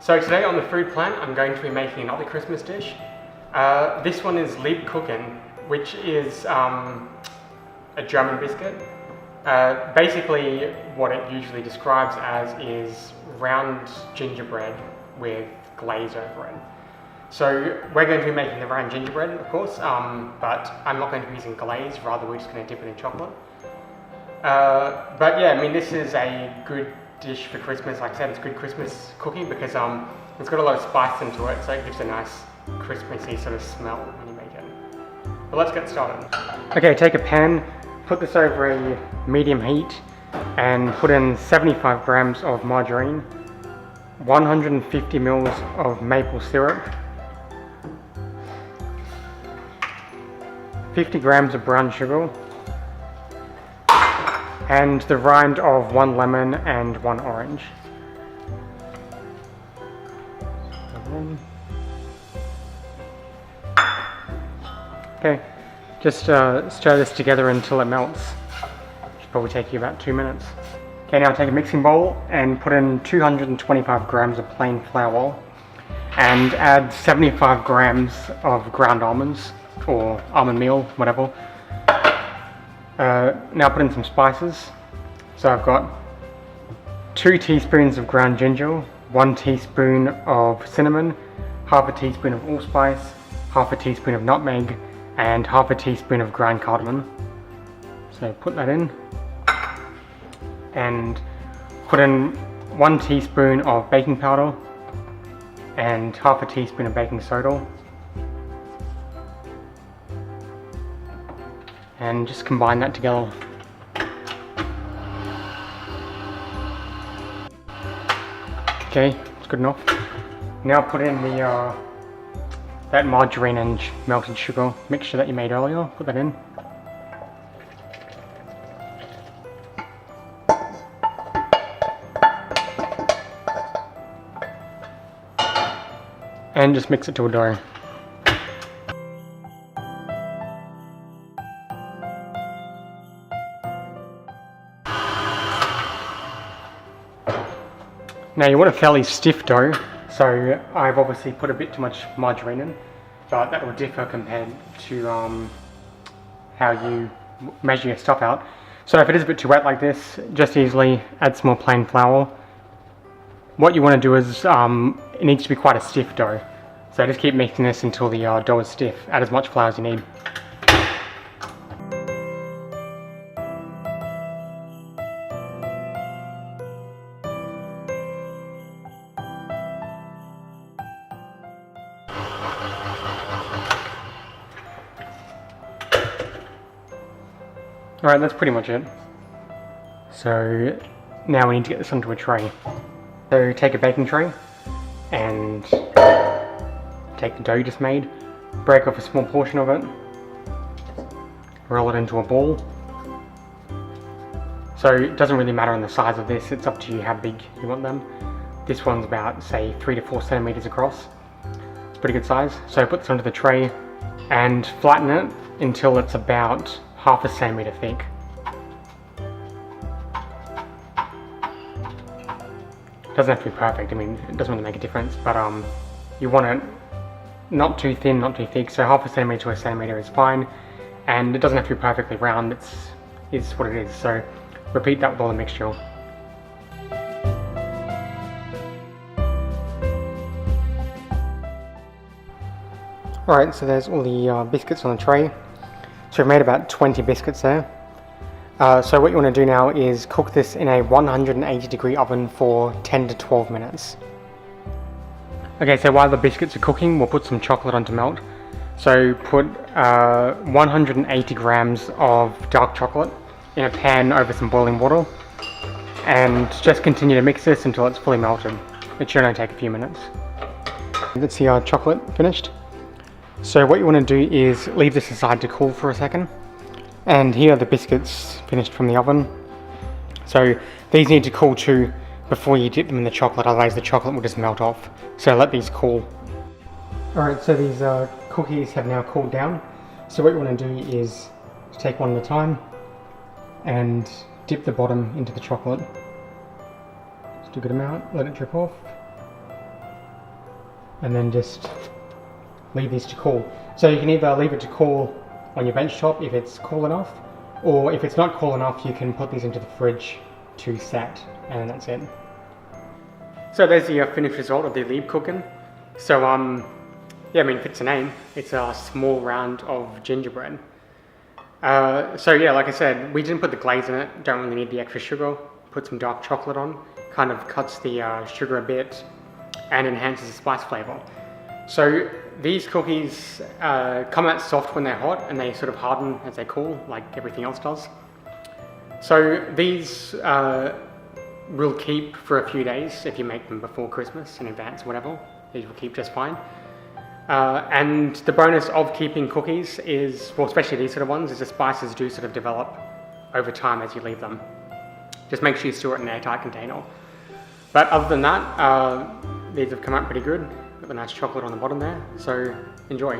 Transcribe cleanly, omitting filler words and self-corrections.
So today on the food plan, I'm going to be making another Christmas dish. This one is Lebkuchen, which is a German biscuit. Basically, what it usually describes as is round gingerbread with glaze over it. So we're going to be making the round gingerbread, of course, but I'm not going to be using glaze, rather we're just going to dip it in chocolate. But yeah, I mean, this is a good dish for Christmas. Like I said, it's good Christmas cooking because it's got a lot of spice into it, so it gives a nice Christmassy sort of smell when you make it. But let's get started. Okay, take a pan, put this over a medium heat, and put in 75 grams of margarine, 150 mils of maple syrup, 50 grams of brown sugar, and the rind of 1 lemon and 1 orange. Okay, just stir this together until it melts. Should probably take you about 2 minutes. Okay, now take a mixing bowl and put in 225 grams of plain flour and add 75 grams of ground almonds or almond meal, whatever. Now put in some spices. So I've got 2 teaspoons of ground ginger, 1 teaspoon of cinnamon, half a teaspoon of allspice, half a teaspoon of nutmeg, and half a teaspoon of ground cardamon. So put that in. And put in 1 teaspoon of baking powder and half a teaspoon of baking soda. And just combine that together. Okay, it's good enough. Now put in the that margarine and melted sugar mixture that you made earlier. Put that in. And just mix it to a dough. Now you want a fairly stiff dough, so I've obviously put a bit too much margarine in, but that will differ compared to how you measure your stuff out. So if it is a bit too wet like this, just easily add some more plain flour. What you want to do is, it needs to be quite a stiff dough, so just keep mixing this until the dough is stiff. Add as much flour as you need. Alright, that's pretty much it. So now we need to get this onto a tray. So take a baking tray and take the dough you just made, break off a small portion of it, roll it into a ball. So it doesn't really matter on the size of this, it's up to you how big you want them. This one's about, say, 3 to 4 centimeters across. It's a pretty good size. So put this onto the tray and flatten it until it's about half a centimeter thick. Doesn't have to be perfect, I mean, it doesn't really make a difference, but you want it not too thin, not too thick, so half a centimeter to a centimeter is fine, and it doesn't have to be perfectly round, it's what it is, so repeat that with all the mixture. Alright, so there's all the biscuits on the tray. So we've made about 20 biscuits there. So what you want to do now is cook this in a 180 degree oven for 10 to 12 minutes. Okay, so while the biscuits are cooking, we'll put some chocolate on to melt. So put 180 grams of dark chocolate in a pan over some boiling water, and just continue to mix this until it's fully melted. It should only take a few minutes. That's the chocolate finished. So what you want to do is leave this aside to cool for a second. And here are the biscuits finished from the oven. So these need to cool too before you dip them in the chocolate, otherwise the chocolate will just melt off. So let these cool. Alright, so these cookies have now cooled down. So what you want to do is take one at a time and dip the bottom into the chocolate. Just a good amount, let it drip off. and then just leave these to cool. So you can either leave it to cool on your bench top if it's cool enough, or if it's not cool enough, you can put these into the fridge to set, and that's it. So there's the finished result of the Lebkuchen. So yeah, I mean, fits the name. It's a small round of gingerbread. So yeah, like I said, we didn't put the glaze in it. Don't really need the extra sugar. Put some dark chocolate on. Kind of cuts the sugar a bit and enhances the spice flavor. So these cookies come out soft when they're hot, and they sort of harden as they cool, like everything else does. So these will keep for a few days if you make them before Christmas in advance or whatever. These will keep just fine. And the bonus of keeping cookies is, well, especially these sort of ones, is the spices do sort of develop over time as you leave them. Just make sure you store it in an airtight container. But other than that, these have come out pretty good. Got the nice chocolate on the bottom there, so enjoy.